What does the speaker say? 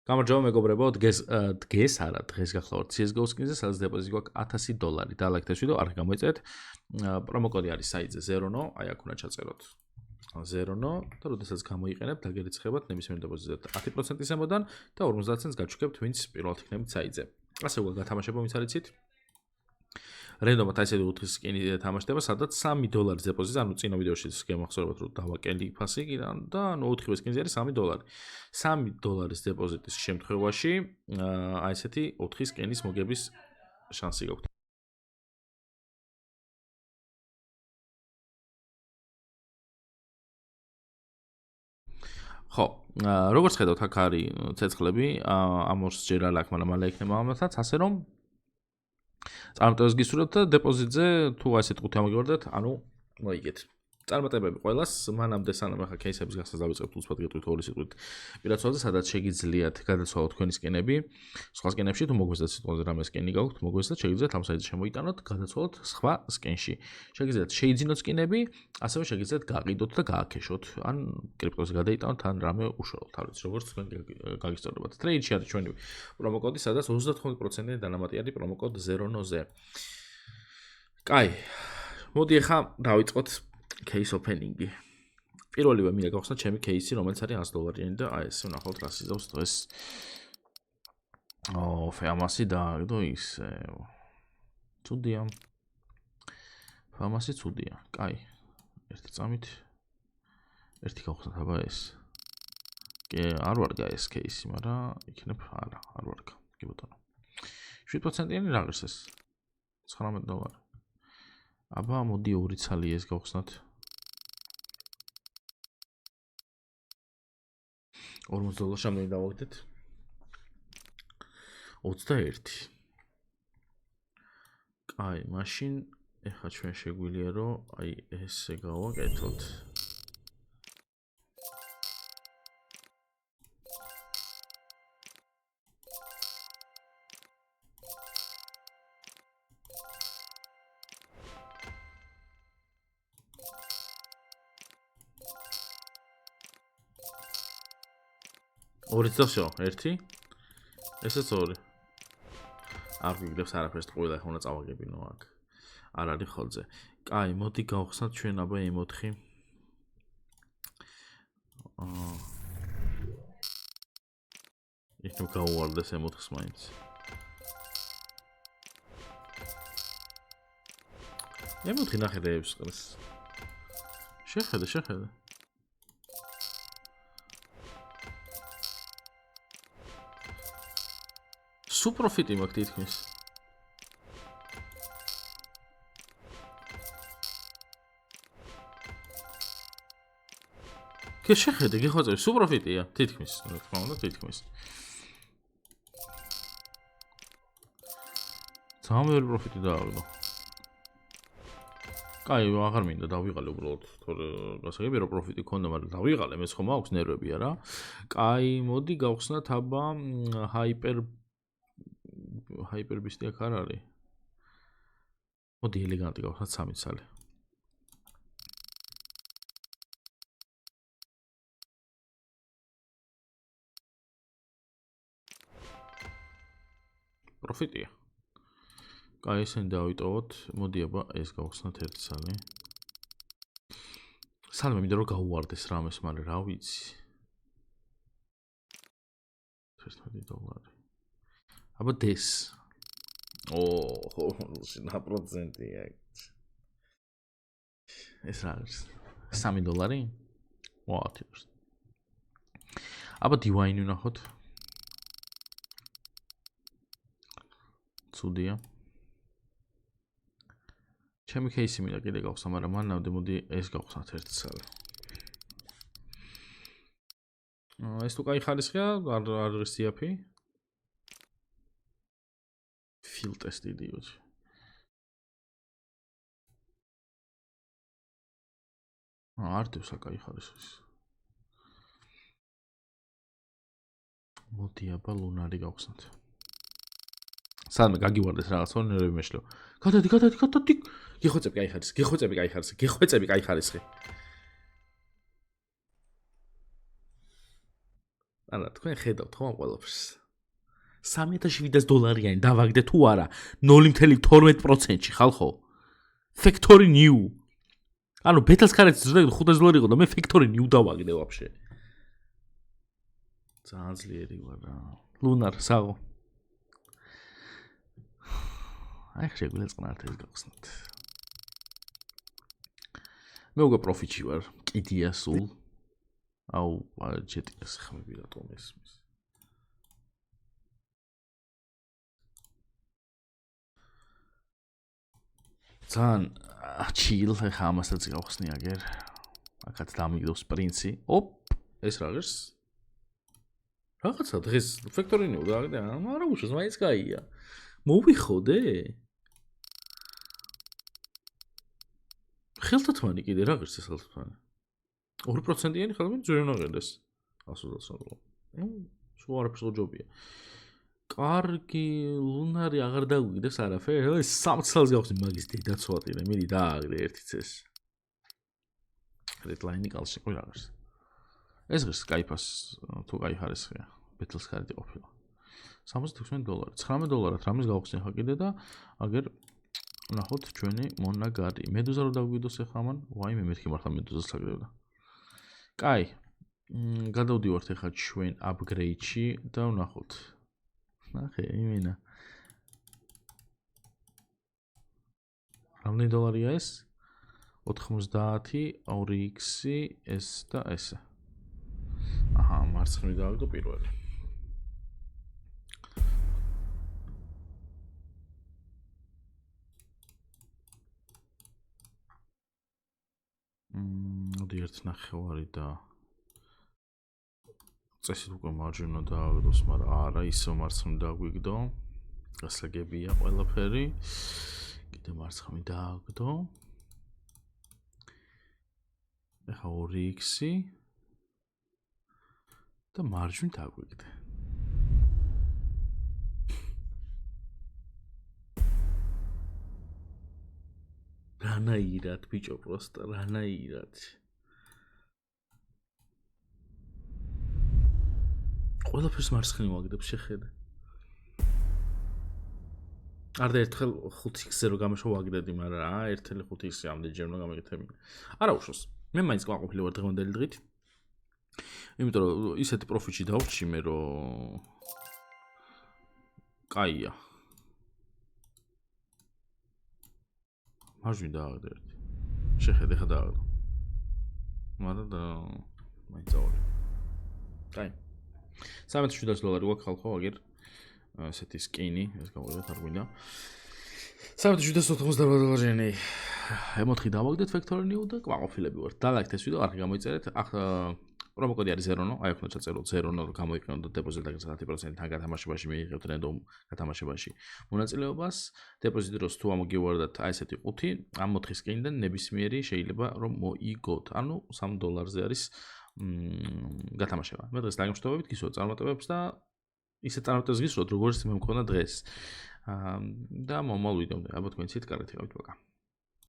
გამარჯობა მეგობრებო, დღეს არა, დღეს გახლავართ CS:GO skins-ზე, სადაც დეპოზიტი გვაქვს $1000. დალაიქეთ ეს ვიდეო, არ გამოიწევთ. პრომოკოდი არის საიტზე Zerono, აი აქ უნდა ჩაწეროთ. Zerono და როდესაც გამოიყენებთ, დაგერიცხებათ ნებისმიერ დეპოზიტზე 10%-ის ამოდან და 50 ცენტს გაჩვენებთ, ვინც პირველად იქნებით საიტზე. ასე უკვე გათამაშება, ვინც არ იცით. რენდომად აი ესეთი 4 სკინი თამაშდება, სადაც $3 დეპოზიტი, ანუ წინა ვიდეოში გემახსოვრებათ, რომ დავაკელი ფასი და ანუ 4 სკინი არის $3. $3 დეპოზიტის შემთხვევაში აი ესეთი 4 სკინის მოგების შანსი გაქვთ. ხო, როგორც ხედავთ, აქ არის ცეცხლები, ამორს ჯერ არ აქვს, მაგრამ მალე იქნება ამასაც, ასე რომ წარმატებას გისურვებთ და დეპოზიტზე თუ ასეთ 5 ამოგივარდეთ, ანუ მოიგეთ. წარმატებები ყველას, მანამდე სანამ ახლა кейსების გასას დავიწყებთ, უცბად გეტყვით ორი სიტყვით პირაცვალზე, სადაც შეგიძლიათ გადაცვალოთ თქვენი სკინები. სხვა სკინებში თუ მოგვეცდათ სიტყვაზე რამე სკინი გაქვთ, მოგვეცდათ შეგიძლიათ ამ საიტზე შემოიტანოთ, გადაცვალოთ სხვა სკინში. შეგიძლიათ შეიძინოთ სკინები, ასევე შეგიძლიათ გაყიდოთ და გააქეშოთ, ან კრიპტოზე გადაიტანოთ, ან რამე უშუალოდ, არის როგორც თქვენ გაგისწორებათ. Trade-ში არის ჩვენი პრომოკოდი, სადაც 35%-იანი დანამატი არის პრომოკოდ Zerono-ზე. კაი. მოდი ახლა დავიწყოთ case opening-ი. პირველივე მინდა გავხსნათ ჩემი кейსი, რომელიც არის $100-იანი და აი ესე ვნახავთ რა სიზავს დღეს. ფამასი დააგდო ისე. ცუდია. ფამასი ცუდია. კაი. ერთი წამით. ერთი გავხსნათ აბა ეს. არ ვარგა ეს кейსი, მაგრამ იქნებ არა, არ ვარგა. კი ბატონო. 7%-იანი რა ღირს ეს? $19. აბა მოდი ორი ცალი ეს გავხსნათ. 40 შამდე დავაგდეთ. 21. კაი, მაშინ ეხლა ჩვენ შეგვიძლია რომ აი ესე გავაკეთოთ. ორი წავშო, ერთი. ესეც ორი. არ გვიგდებს არაფერს, ყველა ხა უნდა წავაგებინო აქ. არ არის ხოლმე. კაი, მოდი გავხსნათ ჩვენ აბა M4. იქნებ გავუვარდეს M4-ს მაინც. M4 ნახე რეებს ყრს. შეხედე. სუპროფიტი მაქვს თითქმის. კი შეხედე, გიხვეწები, სუპროფიტია თითქმის, რა თქმა უნდა, თითქმის. ძალიან ბევრი პროფიტი დააგდო. კაი, აღარ მინდა დავიღალე უბრალოდ, თორე გასაგებია რომ პროფიტი ქონდა, მაგრამ დავიღალე, მე ხომ აქვს ნერვები არა. კაი, მოდი გავხსნათ აბა ჰაიპერბისტი აქ არ არის. მოდი ელეგანტი გავხსნათ 3 ცალი. პროფიტია. კაი, ესენი დავიტოვოთ. მოდი აბა ეს გავხსნათ 1 ცალი. სალმე მინდა რომ გაუვარდეს რამეს, მაგრამ რა ვიცი. $11. აბა დეს. նա პროცენტია. ეს რა არის? $3? ვაუთი. აბა დივაინი ვნახოთ. ცუდია. ჩემი кейსი მინდა კიდე გავხსნა, მაგრამ მანამდე მოდი ეს გავხსნათ 1 ცალი. ეს თუ კაი ხარისხია, არ არის CFP. Field test idiot. არტევს აკაი ხარისხის. მოდი აბა ლუნარი გავხსნათ. სანამ გაგივარდეს რაღაც ნერვები მეშლო. გადადი. გიხვეწები კაი ხარისხი. არა, თქვენ ხედავთ ხო ამ ყველაფერს. $3,700 დავაგდე თუ არა 0.12%-ში ხალხო. Factory new. ანუ ბეთას კარეთს $5 იყო და მე Factory new დავაგდე ვაფშე. ძალიან ძლიერი ვარ რა. ლუნარ, საღო. აი შეგვიძლია წყნართ ეს გავხსნათ. მე უკვე პროფიტში ვარ. კიდია სულ. აუ, ჯეტიას ხმები რატომ ესმის. ძალიან chill ხა ამასაც გავხსნი აგერ. აქაც დამიგდოს პრინცი. ოპ, ეს რა ღირს? რაღაცა დღეს Factory new დააგდე, არა უშოს მაინც კაია. მოვიხოდე? ხელთათმანი კიდე რა ღირს ეს ხელთათმანი? 2%-იანი ხელმი ძვირ ნაღელეს. 129. ნუ, სულ არაფერს უჯობია. კარგი, ლუნარი აღარ დაგვიგდეს არაფერ. ეს 3 წელს გავხსნი მაგის დედაცვატირე, მიდი დააგდე ერთი წეს. Redline კალში ყო რაღაც. ეს ღირს Skype-ას თუ გაიხარეს ხია. Battle card-ი ყოფილა. $76. $19 რამის გავხსნი ხა კიდე და აგერ ნახოთ ჩვენი მონაგარი. მედუზა რო დაგვიდოს ახლა ამან, ვაიმე მეთქი მართლა მედუზას ლაგდებდა. კაი. გადავდივართ ახლა ჩვენ upgrade-ში და ვნახოთ. ნახე, იმენა. რამდენი დოლარია ეს? 90, 2x, ეს და ეს. აჰა, მარცხნივ დავაგდო პირველი. მოდი 1.9 და წესით უკვე მარჯვენა დააგდოს, მაგრამ არა, ისო მარცხნივ დაგვიგდო. გასაგებია ყველაფერი. კიდე მარცხნივ დააგდო. ახლა 2x და მარჯვნივ დაგვიგდე. რანაირად ბიჭო, პროსტა რანაირად. ყველაფერს მარცხნივ ვაგდებ, შეხედე. არდა ერთხელ 5x-ზე რო გამეშვა ვაგდედი, მაგრამ ერთელი 5x-ი ამდენჯერ უნდა გამიგეთები. არა უშოს. მე მაინც ყვაყოფილი ვარ დღევანდელი დღით. იმიტომ რომ ისეთი პროფიტში დავჭი მე რომ კაია. მარჯვნივ დააგდე ერთი. შეხედე ხა დააგდო. მაგრამ და მაინც ავალი. კაი. $3,700 გვაქვს ხალხო აგერ ესეთი სკინი, ეს გავიგეთ არ გვინდა. $3,798-იანი ემოთხი დავაგდეთ Factory new და ყვაყოფილები ვართ. დალაიქეთ ეს ვიდეო, არხი გამოიწერეთ. ახლა პრომოკოდი არის ზერონო, აი ხნა ჩაწეროთ ზერონო, გამოიყენოთ და დეპოზიტი და 10%-თან გათამაშებაში მიიღებთ random გათამაშებაში მონაწილეობას. დეპოზიტი დროს თუ ამოგივარდათ აი ესეთი ყუთი, ამ 4 სკინიდან ნებისმიერი შეიძლება რომ მოიგოთ. ანუ $3 არის გათამაშება. მე დღეს დაგემშვიდობებით, გისურვებთ წარმატებებს და ისე წარმატებას გისურვებთ, როგორც მე მქონდა დღეს. და მომავალ ვიდეომდე, ალბათ თქვენ ცით კარგად იყავით, პაკა.